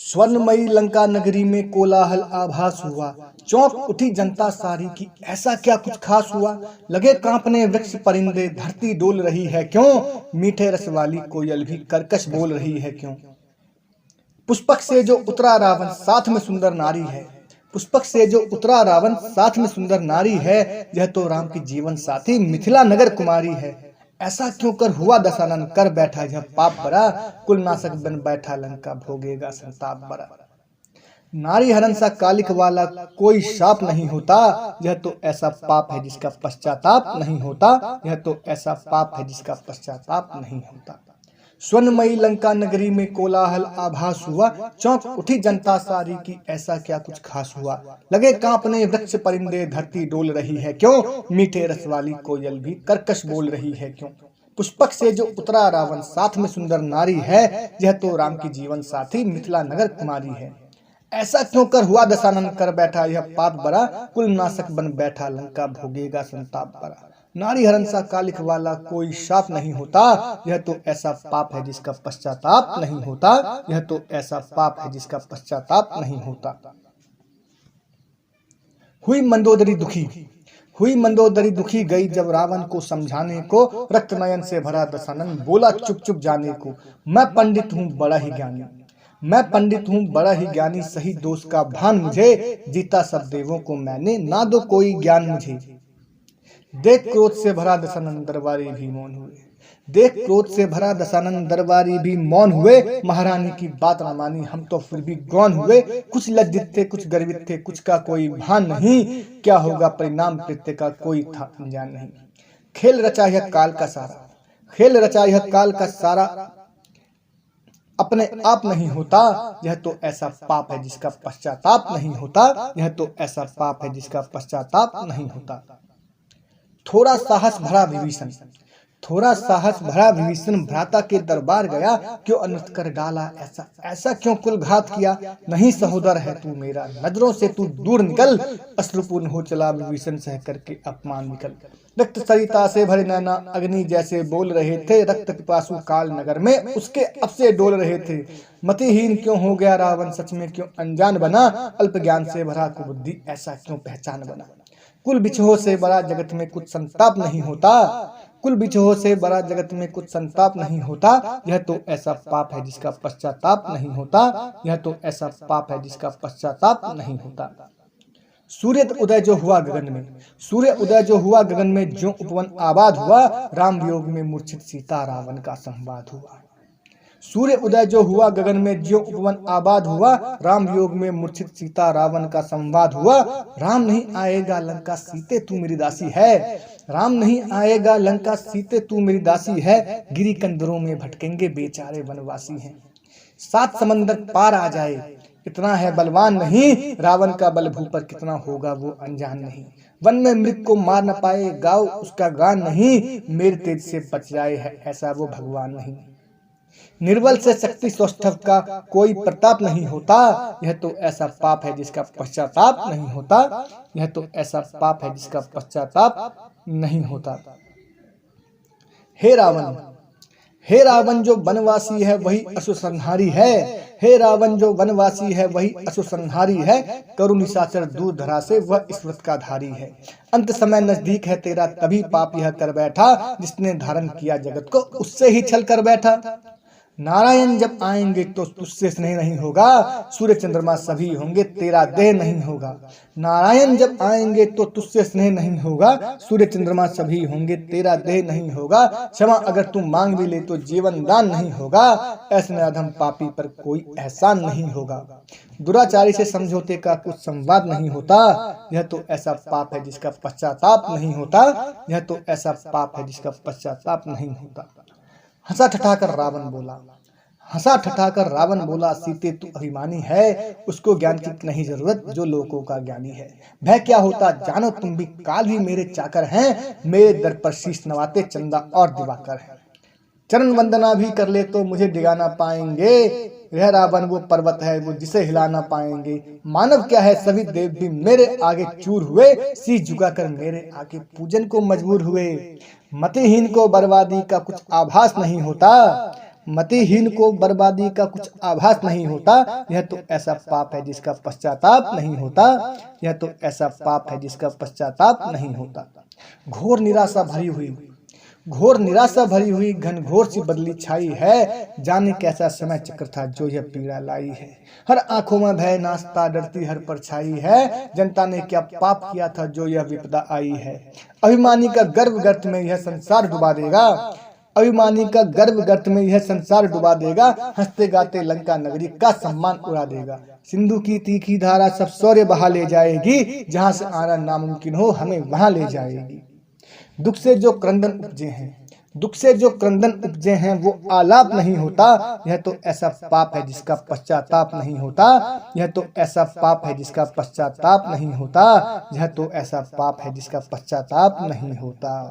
स्वर्णमयी लंका नगरी में कोलाहल आभास हुआ। चौंक उठी जनता सारी की ऐसा क्या कुछ खास हुआ। लगे कांपने वृक्ष परिंदे, धरती डोल रही है क्यों। मीठे रस वाली कोयल भी कर्कश बोल रही है क्यों। पुष्पक से जो उतरा रावण साथ में सुंदर नारी है। पुष्पक से जो उतरा रावण साथ में सुंदर नारी है। यह तो राम की जीवन साथी मिथिला नगर कुमारी है। ऐसा क्यों कर हुआ दशानन, कर बैठा यह पाप बरा। कुल नाशक बन बैठा लंका, भोगेगा संताप बरा। नारी हरण सा कालिक वाला कोई शाप नहीं होता। यह तो ऐसा पाप है जिसका पश्चाताप नहीं होता। यह तो ऐसा पाप है जिसका पश्चाताप नहीं होता। स्वर्णमयी लंका नगरी में कोलाहल आभास हुआ। चौंक उठी जनता सारी की ऐसा क्या कुछ खास हुआ। लगे कांपने वृक्ष परिंदे, धरती डोल रही है क्यों। मीठे रस वाली कोयल भी कर्कश बोल रही है क्यों। पुष्पक से जो उतरा रावण साथ में सुंदर नारी है। यह तो राम की जीवन साथी मिथिला नगर कुमारी है। ऐसा क्यों कर हुआ दशानन, कर बैठा यह पाप बरा। कुल नाशक बन बैठा लंका, भोगेगा संताप बरा। नारी हरण सा कालिक वाला कोई शाप नहीं होता। यह तो ऐसा पाप है जिसका पश्चाताप नहीं होता। यह तो ऐसा पाप है जिसका पश्चाताप नहीं होता। हुई मंदोदरी दुखी। हुई मंदोदरी दुखी गई जब रावण को समझाने को। रक्त नयन से भरा दशानन बोला चुप चुप जाने को। मैं पंडित हूँ बड़ा ही ज्ञानी, मैं पंडित हूँ बड़ा ही ज्ञानी। सही दोष का भान मुझे, जीता सब देवों को मैंने, ना दो कोई ज्ञान मुझे। देख क्रोध से भरा दशानन दरबारी भी मौन हुए। देख क्रोध से भरा दशानन दरबारी भी मौन हुए। महारानी की बात न मानी हम तो फिर भी गौन हुए। कुछ लज्जित थे कुछ गर्वित थे, कुछ का कोई भान नहीं। क्या होगा परिणाम कृत्य का कोई था अनजान नहीं। खेल रचा यह काल का सारा, खेल रचा यह काल का सारा। अपने आप नहीं होता। यह तो ऐसा पाप है जिसका पश्चाताप नहीं होता। यह तो ऐसा पाप है जिसका पश्चाताप नहीं होता। थोड़ा साहस भरा विभीषण, थोड़ा साहस भरा विभीषण भ्राता के दरबार गया। क्यों अनर्थ कर डाला ऐसा, ऐसा क्यों कुल घात किया। नहीं सहोदर है तू मेरा, नजरों से तू दूर निकल। अश्रुपूर्ण हो चला विभीषण सह करके अपमान निकल। रक्त सरिता से भरे नैना अग्नि जैसे बोल रहे थे। रक्त पिपासु काल नगर में उसके अब से डोल रहे थे। मतिहीन क्यों हो गया रावण, सच में क्यों अनजान बना। अल्प ज्ञान से भरा कुबुद्धि, ऐसा क्यों पहचान बना। कुल बिछोह से बड़ा जगत में कुछ संताप नहीं होता। कुल बिछोह से बड़ा जगत में कुछ संताप नहीं होता। यह तो ऐसा पाप है जिसका पश्चाताप नहीं होता। यह तो ऐसा पाप है जिसका पश्चाताप नहीं होता। सूर्य उदय जो हुआ गगन में, सूर्य उदय जो हुआ गगन में, जो उपवन आबाद हुआ। राम वियोग में मूर्छित सीता रावण का संवाद हुआ। सूर्य उदय जो हुआ गगन में, ज्यों उपवन आबाद हुआ। राम वियोग में मूर्छित सीता रावण का संवाद हुआ। राम नहीं आएगा लंका सीते तू मेरी दासी है। राम नहीं आएगा लंका सीते तू मेरी दासी है। गिरी कंदरों में भटकेंगे बेचारे वनवासी हैं। सात समंदर पार आ जाए इतना है बलवान नहीं। रावण का बल भू पर कितना होगा वो अनजान नहीं। वन में मृग को मार न पाए गाओ उसका गान नहीं। मेरे तेज से बच जाए है ऐसा वो भगवान नहीं। निर्बल से शक्ति सौष्ठव का कोई प्रताप नहीं होता। यह तो ऐसा पाप है जिसका पश्चाताप नहीं होता। यह तो ऐसा पाप है जिसका पश्चाताप नहीं होता। हे रावण, हे रावण जो वनवासी है वही असुर संहारी है। हे रावण जो वनवासी है वही असुर संहारी है। करु निशाचर दूर धरा से वह ईश्वर का धारी है। अंत समय नजदीक है तेरा तभी पाप यह कर बैठा। जिसने धारण किया जगत को उससे ही छल कर बैठा। नारायण जब आएंगे तो तुझसे स्नेह नहीं होगा। सूर्य चंद्रमा सभी होंगे तेरा देह नहीं होगा। नारायण जब आएंगे तो तुझसे स्नेह नहीं होगा। सूर्य चंद्रमा सभी होंगे तेरा देह नहीं होगा। क्षमा अगर तू मांग भी ले तो जीवन दान नहीं होगा। ऐसे अधम पापी पर कोई एहसान नहीं होगा। दुराचारी से समझौते का कुछ संवाद नहीं होता। यह तो ऐसा पाप है जिसका पश्चाताप नहीं होता। यह तो ऐसा पाप है जिसका पश्चाताप नहीं होता। हंसा ठठाकर रावण बोला, हंसा ठठाकर रावण बोला। सीते तू अभिमानी है, उसको ज्ञान की नहीं जरूरत जो लोगों का ज्ञानी है। भय क्या होता जानो तुम भी, काल भी मेरे चाकर हैं। मेरे दर पर शीश नवाते चंदा और दिवाकर हैं। चरण वंदना भी कर ले तो मुझे डिगा ना पाएंगे। यह रावण वो पर्वत है वो जिसे हिला ना पाएंगे। मानव क्या है सभी देव भी मेरे आगे चूर हुए। शीश झुकाकर मेरे आगे पूजन को मजबूर हुए। मतिहीन को बर्बादी का कुछ आभास नहीं होता। मतिहीन को बर्बादी का कुछ आभास नहीं होता, यह तो ऐसा पाप है जिसका पश्चाताप नहीं होता, यह तो ऐसा पाप है जिसका पश्चाताप नहीं होता। घोर निराशा भरी हुई घनघोर सी बदली छाई है, जाने कैसा समय चक्र था जो यह पीड़ा लाई है। हर आंखों में भय नाचता डरती हर परछाई है, जनता ने क्या पाप किया था जो यह विपदा आई है। अभिमानी का गर्व गर्त में यह संसार डुबा देगा, अभिमानी का गर्व गर्त में यह संसार डुबा देगा, हंसते गाते लंका नगरी का सम्मान उड़ा देगा। सिंधु की तीखी धारा सब शौर्य बहा ले जाएगी, जहां से आना नामुमकिन हो हमें वहां ले जाएगी। दुख से जो क्रंदन उपजे हैं वो आलाप नहीं होता, यह तो ऐसा पाप है जिसका पश्चाताप नहीं होता, यह तो ऐसा पाप है जिसका पश्चाताप नहीं होता, यह तो ऐसा पाप है जिसका पश्चाताप नहीं होता।